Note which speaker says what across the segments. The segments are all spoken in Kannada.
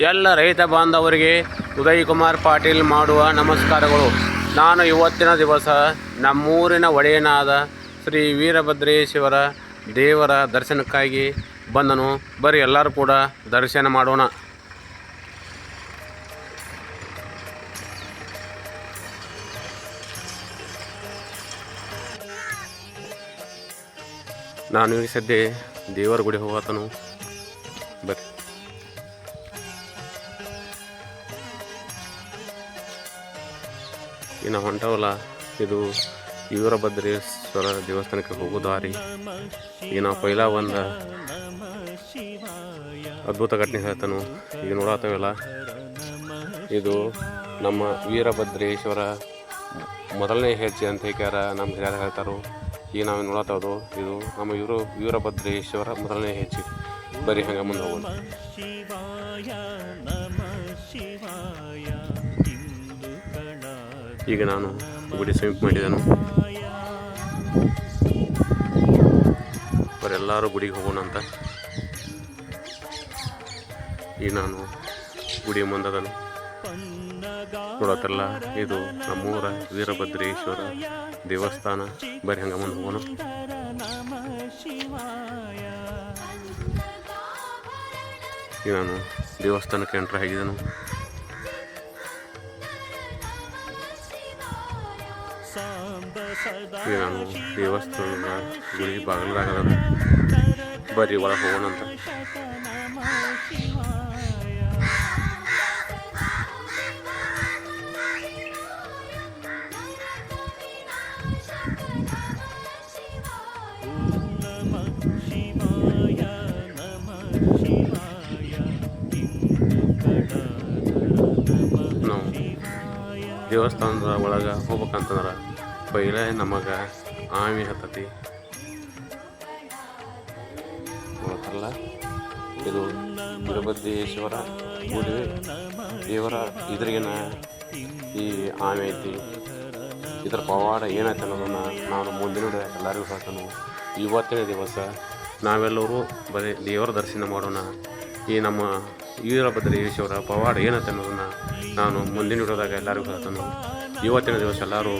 Speaker 1: ಎಲ್ಲ ರೈತ ಬಾಂಧವರಿಗೆ ಉದಯ್ ಕುಮಾರ್ ಪಾಟೀಲ್ ಮಾಡುವ ನಮಸ್ಕಾರಗಳು. ನಾನು ಇವತ್ತಿನ ದಿವಸ ನಮ್ಮೂರಿನ ಒಡೆಯನಾದ ಶ್ರೀ ವೀರಭದ್ರೇಶ್ವರ ದೇವರ ದರ್ಶನಕ್ಕಾಗಿ ಬಂದನು. ಬರೀ ಎಲ್ಲರೂ ಕೂಡ ದರ್ಶನ ಮಾಡೋಣ. ನಾನು ಈ ಸದ್ಯ ದೇವರ ಗುಡಿ ಹೋಗತನು. ಬರ್ರಿ. ಇನ್ನು ಹೊಂಟವಲ್ಲ, ಇದು ವೀರಭದ್ರೇಶ್ವರ ದೇವಸ್ಥಾನಕ್ಕೆ ಹೋಗೋ ದಾರಿ. ಈಗ ನಾವು ಪೈಲ ಒಂದು ಅದ್ಭುತ ಘಟನೆ ಹೇಳ್ತಾನು. ಈಗ ನೋಡತ್ತವೆಲ್ಲ, ಇದು ನಮ್ಮ ವೀರಭದ್ರೇಶ್ವರ ಮೊದಲನೇ ಹೆಜ್ಜೆ ಅಂತ ಹೇಳ್ಯಾರ ನಮ್ಮ ಹಿರಿಯರು ಹೇಳ್ತಾರೋ. ಈಗ ನಾವು ನೋಡತ್ತದು, ಇದು ನಮ್ಮ ವೀರಭದ್ರೇಶ್ವರ ಮೊದಲನೇ ಹೆಜ್ಜೆ. ಬರೀ ಹಂಗೆ ಮುಂದೆ ಹೋಗೋಣ. ಈಗ ನಾನು ಗುಡಿ ಸಮೀಪ ಮಾಡಿದನು. ಬರೆಲ್ಲರೂ ಗುಡಿಗೆ ಹೋಗೋಣ ಅಂತ. ಈಗ ನಾನು ಗುಡಿ ಮುಂದದನು ನೋಡತ್ತಲ್ಲ, ಇದು ನಮ್ಮೂರ ವೀರಭದ್ರೇಶ್ವರ ದೇವಸ್ಥಾನ. ಬರೀ ಹಂಗೆ ಮುಂದೆ ಹೋಗೋಣ. ಈಗ ನಾನು ದೇವಸ್ಥಾನಕ್ಕೆ ಎಂಟ್ರ್ ಆಗಿದ್ದನು. ಈಗ ನಾನು ದೇವಸ್ಥಾನದ ಗುಡಿ ಬಾಗಿಲಾಗದ. ಬರೀ ಒಳಗೆ ಹೋಗೋಣ ಅಂತ. ನಾವು ದೇವಸ್ಥಾನದ ಒಳಗೆ ಹೋಗ್ಬೇಕಂತಂದ್ರೆ ಪೈಲೆ ನಮಗೆ ಆಮೆ ಹತ್ತತಿ. ನೋಡ್ತಾರಲ್ಲ, ಇದು ವೀರಭದ್ರೇಶ್ವರ ಗುಡಿ ದೇವರ ಎದುರಿಗಿನ ಈ ಆಮೆ ಐತಿ. ಇದರ ಪವಾಡ ಏನೈತೆ ಅನ್ನೋದನ್ನು ನಾನು ಮುಂದಿನ ಎಲ್ಲರಿಗೂ ಹೇಳ್ತಾನು. ಇವತ್ತಿನ ದಿವಸ ನಾವೆಲ್ಲರೂ ಬರೀ ದೇವರ ದರ್ಶನ ಮಾಡೋಣ. ಈ ನಮ್ಮ ವೀರಭದ್ರೇಶ್ವರ ಪವಾಡ ಏನೈತೆ ಅನ್ನೋದನ್ನು ನಾನು ಮುಂದಿನ ವಿಡಿಯೋದಾಗ ಎಲ್ಲರಿಗೂ ಹೇಳ್ತಾನು. ಇವತ್ತಿನ ದಿವಸ ಎಲ್ಲರೂ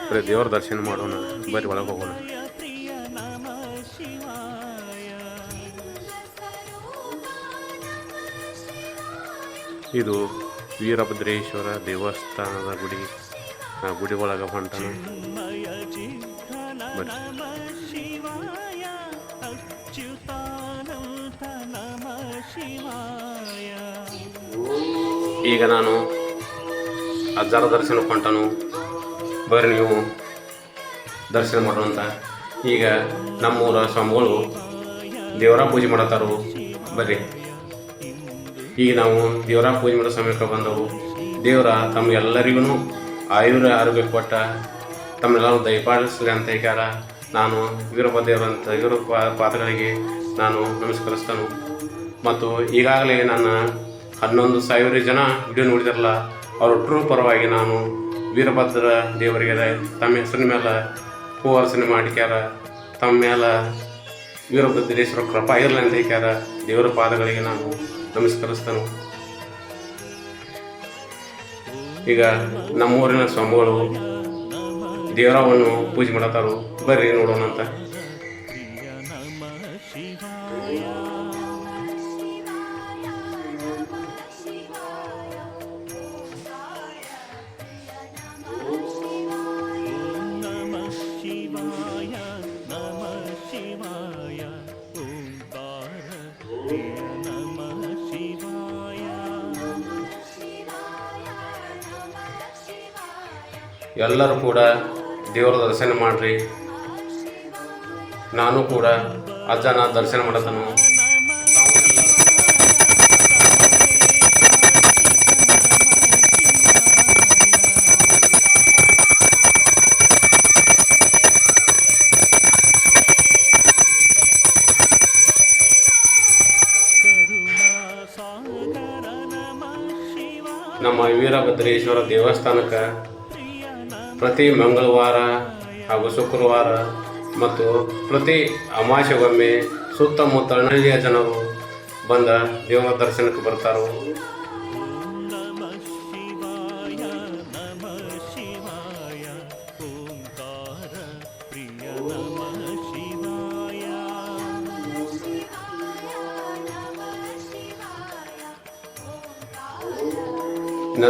Speaker 1: ಬರೀ ದೇವರ ದರ್ಶನ ಮಾಡೋಣ. ಬರೀ ಒಳಗೆ ಹೋಗೋಣ. ಇದು ವೀರಭದ್ರೇಶ್ವರ ದೇವಸ್ಥಾನದ ಗುಡಿ. ಗುಡಿ ಒಳಗೆ ಹೊಂಟನು. ಈಗ ನಾನು ಅಜ್ಜಾರ ದರ್ಶನಕ್ಕೆ ಹೊಂಟನು. ಬರ್ರಿ ನೀವು ದರ್ಶನ ಮಾಡೋಣಂತ. ಈಗ ನಮ್ಮೂರ ಸ್ವಾಮಿಗಳು ದೇವರ ಪೂಜೆ ಮಾಡತ್ತಾರು. ಬರ್ರಿ. ಈಗ ನಾವು ದೇವರ ಪೂಜೆ ಮಾಡೋ ಸಮಯಕ್ಕೆ ಬಂದವು. ದೇವರ ತಮಗೆಲ್ಲರಿಗೂ ಆರೋಗ್ಯ ಕೊಟ್ಟ ತಮ್ಮೆಲ್ಲರೂ ದಯಪಾಲಿಸಲಿ ಅಂತ ಹೇಳ್ಯಾರ. ನಾನು ವೀರಭದ್ರೇಶ್ವರಂತ ಪಾದಗಳಿಗೆ ನಾನು ನಮಸ್ಕರಿಸ್ತಾನು. ಮತ್ತು ಈಗಾಗಲೇ ನನ್ನ 11,000 ಜನ ವಿಡಿಯೋ ನೋಡಿದಾರಲ್ಲ, ಅವರೊಟ್ಟರು ಪರವಾಗಿ ನಾನು ವೀರಭದ್ರ ದೇವರಿಗೆ ತಮ್ಮ ಹೆಸರಿನ ಮೇಲೆ ಹೂವರ್ಸನೆ ಮಾಡಿಕ್ಯಾರ. ತಮ್ಮ ಮೇಲೆ ವೀರಭದ್ರೇಶ್ವರ ಕೃಪಾ ಇರಲಿ ಅಂತ ಹೇಳ್ಯಾರ. ದೇವರ ಪಾದಗಳಿಗೆ ನಾನು ನಮಸ್ಕರಿಸ್ತಾನು. ಈಗ ನಮ್ಮೂರಿನ ಸ್ವಾಮಿಗಳು ದೇವರವನ್ನು ಪೂಜೆ ಮಾಡತ್ತಾರು. ಬರ್ರಿ ನೋಡೋಣ ಅಂತ. ಎಲ್ಲರೂ ಕೂಡ ದೇವರ ದರ್ಶನ ಮಾಡ್ರಿ. ನಾನು ಕೂಡ ಅಜ್ಜನ ದರ್ಶನ ಮಾಡತನು. ನಮ್ಮ ವೀರಭದ್ರೇಶ್ವರ ದೇವಸ್ಥಾನಕ್ಕೆ ಪ್ರತಿ ಮಂಗಳವಾರ ಹಾಗೂ ಶುಕ್ರವಾರ ಮತ್ತು ಪ್ರತಿ ಅಮಾವಾಸ್ಯೆಗೊಮ್ಮೆ ಸುತ್ತಮುತ್ತ ಹಳ್ಳಿಯ ಜನರು ಬಂದ ದೇವರ ದರ್ಶನಕ್ಕೆ ಬರ್ತಾರೋ.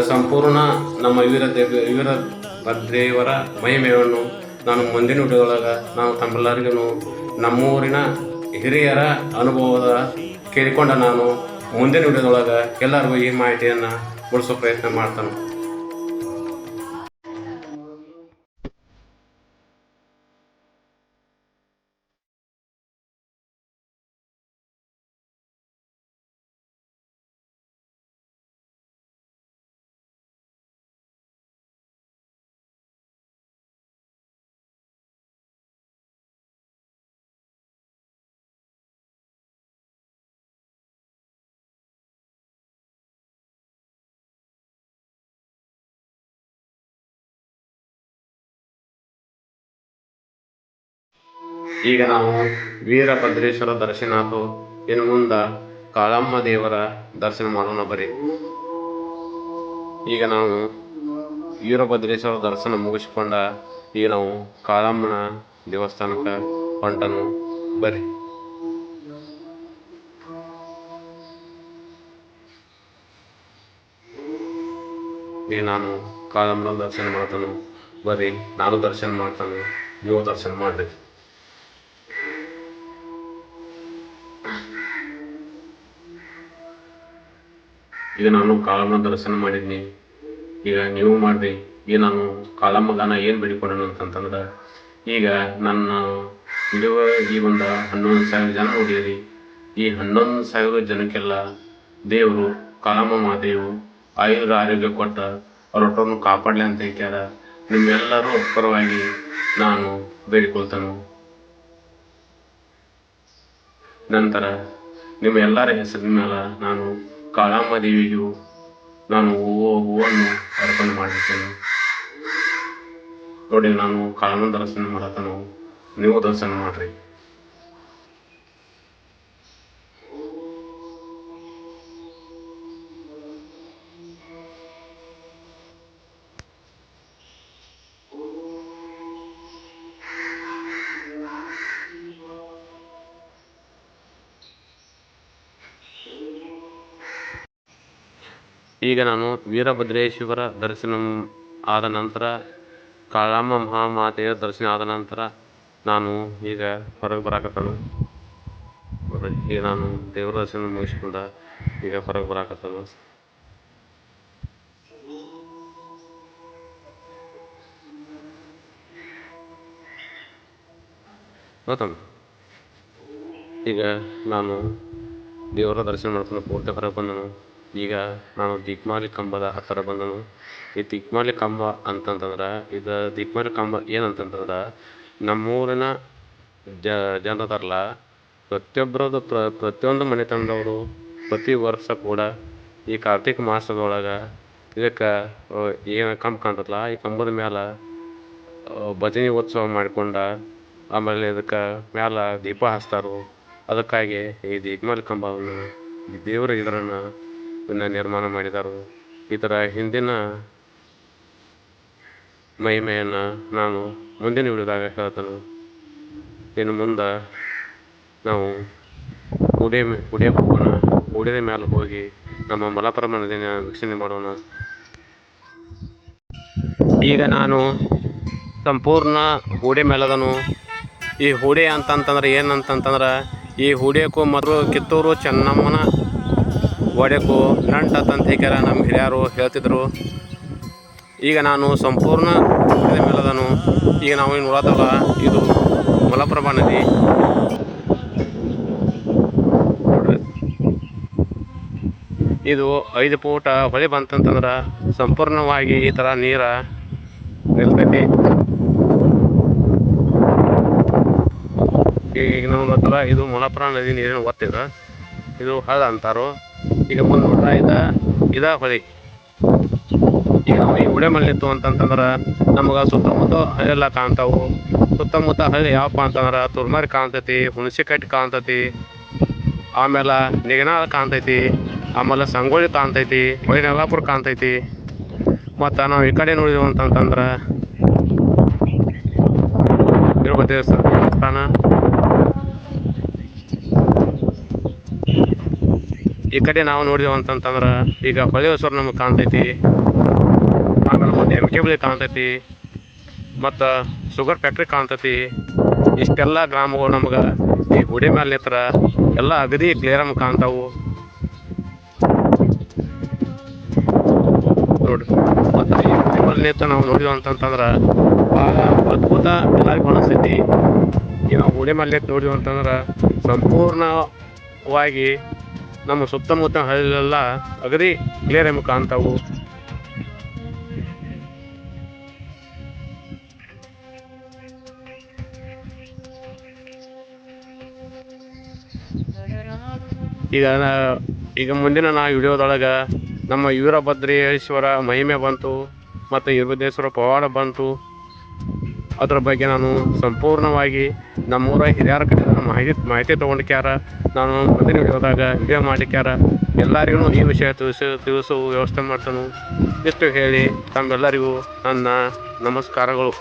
Speaker 1: ಸಂಪೂರ್ಣ ನಮ್ಮ ವೀರ ಭದ್ರೇವರ ಮಹಿಮೆಯನ್ನು ನಾನು ಮುಂದಿನ ವಿಡಿಯೋದೊಳಗೆ ನಾನು ತಮ್ಮೆಲ್ಲರಿಗೂ ನಮ್ಮೂರಿನ ಹಿರಿಯರ ಅನುಭವದ ಕೇಳಿಕೊಂಡ ನಾನು ಮುಂದಿನ ವಿಡಿಯೋದೊಳಗೆ ಎಲ್ಲರಿಗೂ ಈ ಮಾಹಿತಿಯನ್ನು ಮುಡಿಸೋ ಪ್ರಯತ್ನ ಮಾಡ್ತಾನೆ. ಈಗ ನಾವು ವೀರಭದ್ರೇಶ್ವರ ದರ್ಶನ ಆತು. ಇನ್ನು ಮುಂದೆ ಕಾಳಮ್ಮ ದೇವರ ದರ್ಶನ ಮಾಡೋಣ ಬರೀ. ಈಗ ನಾವು ವೀರಭದ್ರೇಶ್ವರ ದರ್ಶನ ಮುಗಿಸ್ಕೊಂಡ ಈಗ ನಾವು ಕಾಳಮ್ಮನ ದೇವಸ್ಥಾನಕ್ಕೆ ಹೊಂಟನು ಬರ್ರಿ. ಈಗ ನಾನು ಕಾಳಮ್ಮನ ದರ್ಶನ ಮಾಡ್ತಾನು ಬರ್ರಿ. ನಾನು ದರ್ಶನ ಮಾಡ್ತಾನೆ, ನೀವು ದರ್ಶನ ಮಾಡ್ರಿ. ಈಗ ನಾನು ಕಾಳಮ್ಮನ ದರ್ಶನ ಮಾಡಿದ್ನಿ, ಈಗ ನೀವು ಮಾಡ್ರಿ. ಈಗ ನಾನು ಕಾಳಮ್ಮಗಾನ ಏನು ಬೇಡಿಕೊಂಡನು ಅಂತಂತಂದ್ರೆ, ಈಗ ನನ್ನ ವಿಡಿಯೋ ಈ ಒಂದು 11,000 ಜನ ನೋಡಿರಿ. ಈ 11,000 ಜನಕ್ಕೆಲ್ಲ ದೇವರು ಕಾಳಮ್ಮ ಮಾತೆಯು ಆಯುರ ಆರೋಗ್ಯ ಕೊಟ್ಟ ಅವರೊಟ್ಟನ್ನು ಕಾಪಾಡಲಿ ಅಂತ ಹೇಳ್ಯಾರ. ನಿಮ್ಮೆಲ್ಲರೂ ಪರವಾಗಿ ನಾನು ಬೇಡಿಕೊಳ್ತಾನು. ನಂತರ ನಿಮ್ಮ ಎಲ್ಲರ ಹೆಸರಿನ ಮೇಲೆ ನಾನು ಕಾಳಮ್ಮ ದೇವಿಗೂ ನಾನು ಹೂವನ್ನು ಅರ್ಪಣೆ ಮಾಡಿರ್ತೇನೆ. ನೋಡಿ, ನಾನು ಕಾಳಮ್ಮನ ದರ್ಶನ ಮಾಡತ್ತನು, ನೀವು ದರ್ಶನ ಮಾಡ್ರಿ. ಈಗ ನಾನು ವೀರಭದ್ರೇಶ್ವರ ದರ್ಶನ ಆದ ನಂತರ, ಕಾಳಮ್ಮ ಮಹಾಮಾತೆಯ ದರ್ಶನ ಆದ ನಂತರ ನಾನು ಈಗ ಹೊರಗೆ ಬರಾಕತ್ತನು. ಈಗ ನಾನು ದೇವರ ದರ್ಶನ ಮುಗಿಸ್ಕೊಂಡ ಈಗ ಹೊರಗೆ ಬರಾಕತ್ತನು. ಈಗ ನಾನು ದೇವರ ದರ್ಶನ ಮಾಡ್ಕೊಂಡು ಪೂರ್ತಿ ಹೊರಗೆ ಬಂದನು. ಈಗ ನಾನು ದಿಕ್ಮಾಲಿ ಕಂಬದ ಹತ್ತಿರ ಬಂದನು. ಈ ದಿಕ್ಮಾಲಿ ಕಂಬ ಅಂತಂತಂದ್ರೆ, ಇದು ದಿಕ್ಮಾಲಿ ಕಂಬ ಏನಂತಂತಂದ್ರೆ, ನಮ್ಮೂರಿನ ಜನರಲ್ಲ ಪ್ರತಿಯೊಬ್ಬರದು ಪ್ರತಿಯೊಂದು ಮನೆತನದವರು ಪ್ರತಿ ವರ್ಷ ಕೂಡ ಈ ಕಾರ್ತಿಕ ಮಾಸದೊಳಗೆ ಇದಕ್ಕೆ ಏನು ಕಂಬ ಕಾಣ್ತದಲ್ಲ, ಈ ಕಂಬದ ಮೇಲೆ ಭಜನೆ ಉತ್ಸವ ಮಾಡಿಕೊಂಡ ಆಮೇಲೆ ಇದಕ್ಕೆ ಮ್ಯಾಲ ದೀಪ ಹಚ್ತಾರು. ಅದಕ್ಕಾಗಿ ಈ ದಿಕ್ಮಾಲಿ ಕಂಬವನ್ನು ದೇವರು ಇದರನ್ನು ನಿರ್ಮಾಣ ಮಾಡಿದರು. ಇದರ ಹಿಂದಿನ ಮಹಿಮೆಯನ್ನು ನಾನು ಮುಂದಿನ ವಿಡಿಯೋದಾಗ ಹೇಳ್ತೇನೆ. ಇನ್ನು ಮುಂದೆ ನಾವು ಗುಡಿಯ ಹೋಗೋಣ. ಗುಡಿಯ ಮೇಲೆ ಹೋಗಿ ನಮ್ಮ ಮಲಪ್ರಭಾ ನದಿನ ವೀಕ್ಷಣೆ ಮಾಡೋಣ. ಈಗ ನಾನು ಸಂಪೂರ್ಣ ಹೂಡೆ ಮೇಲದನು. ಈ ಹೂಡೆ ಅಂತಂತಂದ್ರೆ ಏನಂತಂತಂದ್ರೆ, ಈ ಹೂಡೆಕ್ಕೂ ಮೊದಲು ಕಿತ್ತೂರು ಚೆನ್ನಮ್ಮನ ಗೋಡೆಗೂ ನಂಟಂತ ಹೇಳ್ಯಾರ ನಮ್ಮ ಹಿರಿಯರು ಹೇಳ್ತಿದ್ರು. ಈಗ ನಾನು ಸಂಪೂರ್ಣ ಹೂಡೆ ಮೇಲದನು. ಈಗ ನಾವು ಏನು ನೋಡತ್ತಲ್ಲ, ಇದು ಮಲಪ್ರಭಾ ನದಿ. ಇದು 5 ಫೂಟ ಹೊಳೆ ಬಂತಂತಂದ್ರೆ ಸಂಪೂರ್ಣವಾಗಿ ಈ ಥರ ನೀರ ನಿಲ್ತೈತಿ. ಈಗ ನಾವು ಗೊತ್ತಲ್ಲ, ಇದು ಮಲಪ್ರಭಾ ನದಿ ನೀರಿನ ಒತ್ತಿದ, ಇದು ಹಳ್ಳ ಅಂತಾರೋ. ಈಗ ಮುಂದೆ ನೋಡ್ರ ಇದ ಹೊಳಿ. ಈಗ ನಾವು ಈ ಹುಡೆ ಮೇಲೆ ನಿಂತು ಅಂತಂತಂದ್ರೆ ನಮಗೆ ಸುತ್ತಮುತ್ತ ಹಳ್ಳೆಲ್ಲ ಕಾಣ್ತಾವು. ಸುತ್ತಮುತ್ತ ಹಳ್ಳಿ ಯಾವಪ್ಪ ಅಂತಂದ್ರೆ ತುರ್ಮಾರಿ ಕಾಣ್ತೈತಿ, ಹುಣಸಿಕಟ್ಟಿ ಕಾಣ್ತೈತಿ, ಆಮೇಲೆ ನಿಗನಾಳ ಕಾಣ್ತೈತಿ, ಆಮೇಲೆ ಸಂಗೊಳ್ಳಿ ಕಾಣ್ತೈತಿ, ಹೊಯ್ನೆಲ್ಲಾಪುರ ಕಾಣ್ತೈತಿ. ಮತ್ತು ನಾವು ಈ ಕಡೆ ನೋಡಿದ್ವು ಅಂತಂತಂದ್ರೆ ದೇವಸ್ಥಾನ. ಈ ಕಡೆ ನಾವು ನೋಡಿದೆವು ಅಂತಂತಂದ್ರೆ ಈಗ ಹೊಳೆಶ್ವರ ನಮಗೆ ಕಾಣ್ತೈತಿ, ಆಮೇಲೆ ಒಂದು MKB ಕಾಣ್ತೈತಿ, ಮತ್ತು ಶುಗರ್ ಫ್ಯಾಕ್ಟ್ರಿ ಕಾಣ್ತೈತಿ. ಇಷ್ಟೆಲ್ಲ ಗ್ರಾಮಗಳು ನಮ್ಗೆ ಈ ಗುಡಿ ಮೇಲೆ ನಿತ್ರ ಎಲ್ಲ ಅಗದಿ ಕ್ಲಿಯರ್ ನಮ್ಗೆ ಕಾಣ್ತಾವು ನೋಡ್ರಿ. ಮತ್ತು ಈ ಗುಡಿ ಮೇಲೆ ನಿಂತು ನಾವು ನೋಡಿದೆವು ಅಂತಂತಂದ್ರೆ ಭಾಳ ಅದ್ಭುತ ಎಲ್ಲರಿಗೂ ಅನಿಸ್ತೈತಿ. ಈ ನಾವು ಗುಡಿ ಮೇಲೆ ನಿಂತು ನೋಡಿದೆವು ಅಂತಂದ್ರೆ ಸಂಪೂರ್ಣವಾಗಿ ನಮ್ಮ ಸುತ್ತಮುತ್ತ ಹಳ್ಳೆಲ್ಲ ಅಗದಿ ಕ್ಲಿಯರ್ ನಮ್ಗೆ ಕಾಣ್ತಾವು. ಈಗ ಮುಂದಿನ ವಿಡಿಯೋದೊಳಗೆ ನಮ್ಮ ವೀರಭದ್ರೇಶ್ವರ ಮಹಿಮೆ ಬಂತು ಮತ್ತು ವೀರಭದ್ರೇಶ್ವರ ಪವಾಡ ಬಂತು. ಅದ್ರ ಬಗ್ಗೆ ನಾನು ಸಂಪೂರ್ಣವಾಗಿ ನಮ್ಮೂರ ಹಿರಿಯರ ಕಡೆ ಮಾಹಿತಿ ತೊಗೊಂಡಿಕ್ಯಾರ. ನಾನು ಮುಂದಿನ ವಿಡಿಯೋದಾಗ ವಿಡಿಯೋ ಮಾಡಿಕ್ಯಾರ. ಎಲ್ಲರಿಗೂ ಈ ವಿಷಯ ತಿಳಿಸುವ ವ್ಯವಸ್ಥೆ ಮಾಡ್ತಾನು. ಇಷ್ಟು ಹೇಳಿ ತಮ್ಮೆಲ್ಲರಿಗೂ ನನ್ನ ನಮಸ್ಕಾರಗಳು.